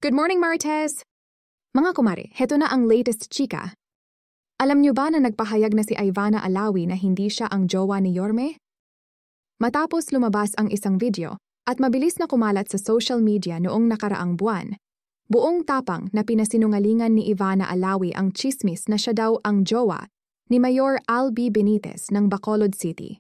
Good morning, Marites! Mga kumare, heto na ang latest chika. Alam niyo ba na nagpahayag na si Ivana Alawi na hindi siya ang jowa ni Yorme? Matapos lumabas ang isang video at mabilis na kumalat sa social media noong nakaraang buwan, buong tapang na pinasinungalingan ni Ivana Alawi ang chismis na siya daw ang jowa ni Mayor Albi Benitez ng Bacolod City.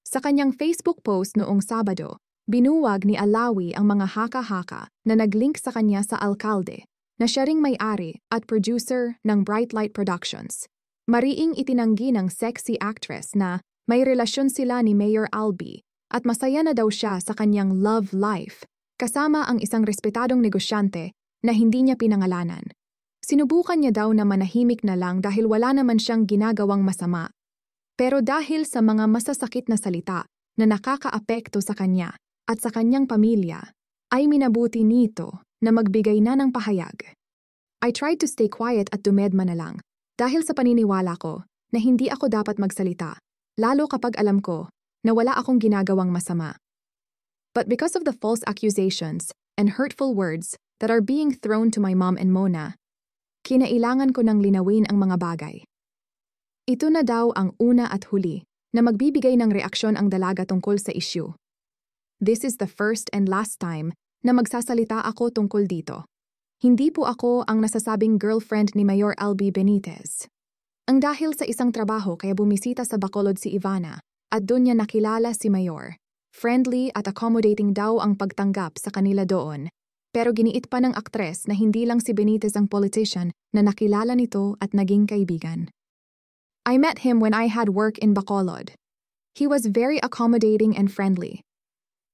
Sa kanyang Facebook post noong Sabado, binuwag ni Alawi ang mga haka-haka na nag-link sa kanya sa alkalde na siya ring may-ari at producer ng Bright Light Productions. Mariing itinanggi ng sexy actress na may relasyon sila ni Mayor Albi at masaya na daw siya sa kanyang love life, kasama ang isang respetadong negosyante na hindi niya pinangalanan. Sinubukan niya daw na manahimik na lang dahil wala naman siyang ginagawang masama. Pero dahil sa mga masasakit na salita na nakakaapekto sa kanya at sa kanyang pamilya, ay minabuti nito na magbigay na ng pahayag. I tried to stay quiet at dumedma na lang dahil sa paniniwala ko na hindi ako dapat magsalita, lalo kapag alam ko na wala akong ginagawang masama. But because of the false accusations and hurtful words that are being thrown to my mom and Mona, kinailangan ko nang linawin ang mga bagay. Ito na daw ang una at huli na magbibigay ng reaksyon ang dalaga tungkol sa issue. This is the first and last time na magsasalita ako tungkol dito. Hindi po ako ang nasasabing girlfriend ni Mayor Albi Benitez. Ang dahil sa isang trabaho kaya bumisita sa Bacolod si Ivana at doon niya nakilala si Mayor. Friendly at accommodating daw ang pagtanggap sa kanila doon. Pero giniit pa ng aktres na hindi lang si Benitez ang politician na nakilala nito at naging kaibigan. I met him when I had work in Bacolod. He was very accommodating and friendly.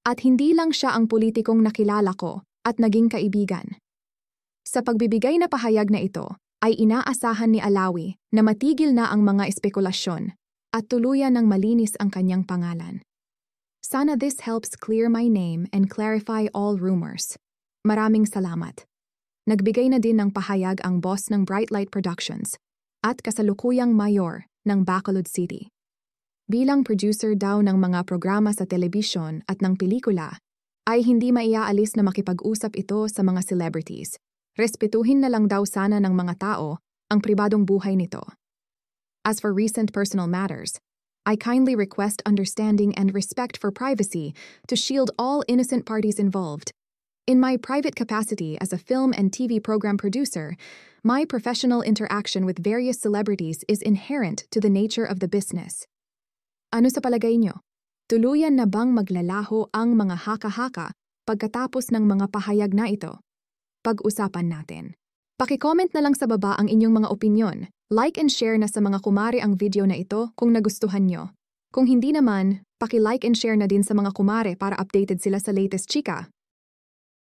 At hindi lang siya ang politikong nakilala ko at naging kaibigan. Sa pagbibigay na pahayag na ito, ay inaasahan ni Alawi na matigil na ang mga espekulasyon at tuluyan ng malinis ang kanyang pangalan. Sana this helps clear my name and clarify all rumors. Maraming salamat. Nagbigay na din ng pahayag ang boss ng Bright Light Productions at kasalukuyang mayor ng Bacolod City. Bilang producer daw ng mga programa sa telebisyon at ng pelikula, ay hindi maiaalis na makipag-usap ito sa mga celebrities. Respetuhin na lang daw sana ng mga tao ang pribadong buhay nito. As for recent personal matters, I kindly request understanding and respect for privacy to shield all innocent parties involved. In my private capacity as a film and TV program producer, my professional interaction with various celebrities is inherent to the nature of the business. Ano sa palagay nyo? Tuluyan na bang maglalaho ang mga haka-haka pagkatapos ng mga pahayag na ito? Pag-usapan natin. Paki-comment na lang sa baba ang inyong mga opinyon. Like and share na sa mga kumare ang video na ito kung nagustuhan nyo. Kung hindi naman, paki-like and share na din sa mga kumare para updated sila sa latest chika.